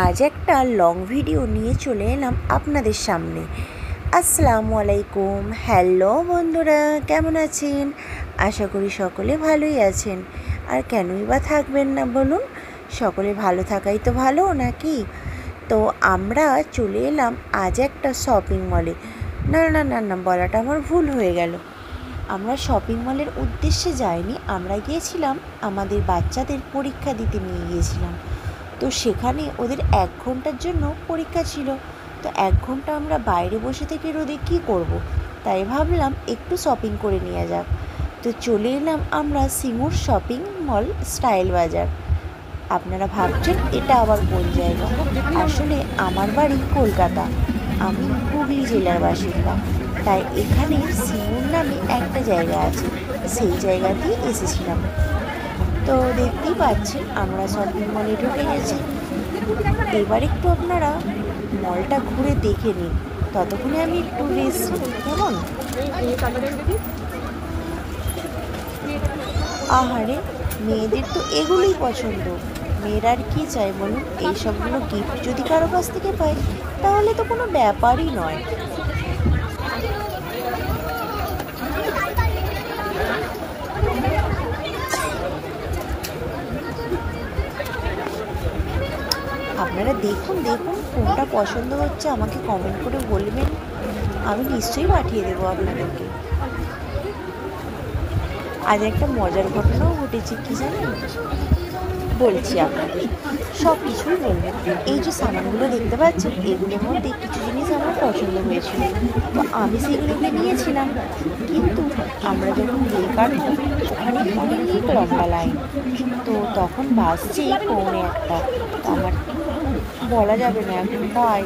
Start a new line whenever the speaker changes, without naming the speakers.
আজ একটা long video নিয়ে চলে এলাম আপনাদের সামনে। আসসালামু আলাইকুম। হ্যালো বন্ধুরা, কেমন আছেন? আশা করি সকলে ভালোই আছেন। আর কেনই বা থাকবেন না বলুন, সকলে ভালো থাকাই তো ভালো নাকি? তো আমরা চলে এলাম আজ একটা শপিং মলে। না না না না বলাটা আমার ভুল হয়ে গেল। আমরা শপিং মলের উদ্দেশ্যে যাইনি, আমরা গিয়েছিলাম আমাদের বাচ্চাদের পরীক্ষা দিতে নিয়ে গিয়েছিলাম। তো সেখানে ওদের 1 ঘন্টার জন্য পরীক্ষা ছিল। তো 1 ঘন্টা আমরা বাইরে বসে থেকে রোদে কী করব, তাই ভাবলাম একটু শপিং করে নেওয়া যাক। তো চলে এলাম আমরা সিঙ্গুর শপিং মল স্টাইল বাজার। আপনারা ভাবছেন এটা আবার কোন জায়গা? আসলে আমার বাড়ি কলকাতা, আমি হুগলি জেলার বাসিন্দা, তাই এখানে সিঙ্গুর নামে একটা জায়গা আছে, সেই জায়গাতেই এসেছিলাম। তো দেখতেই পাচ্ছেন আমরা শপিং মলে ঢুকে গেছি। এবার একটু আপনারা মলটা ঘুরে দেখে নিন, ততক্ষণে আমি একটু রেস্ট নিই, কেমন? আহারে, মেয়েদের তো এগুলোই পছন্দ। মেয়েরা আর কী চাই বলুন? এইসবগুলো গিফট যদি কারো কাছ থেকে পায় তাহলে তো কোনো ব্যাপারই নয়। আপনারা দেখুন দেখুন কোনটা পছন্দ হচ্ছে আমাকে কমেন্ট করে বলবেন, আমি নিশ্চয়ই পাঠিয়ে দেবো আপনাদেরকে। আজ একটা মজার ঘটনাও ঘটেছে, কি জানেন? বলছি আপনাদের, সব কিছুই বলবেন। এই যে সামানগুলো দেখতে পাচ্ছেন, এগুলোর মধ্যে কিছু জিনিস আমার পছন্দ হয়েছিল, তো আমি সেগুলোকে নিয়েছিলাম। কিন্তু আমরা যখন বিল কাটবো, ওখানে অনেক লম্বা লাইন। তো তখন বাসছি 1:45, তো আমার বলা যাবে না এখন তাই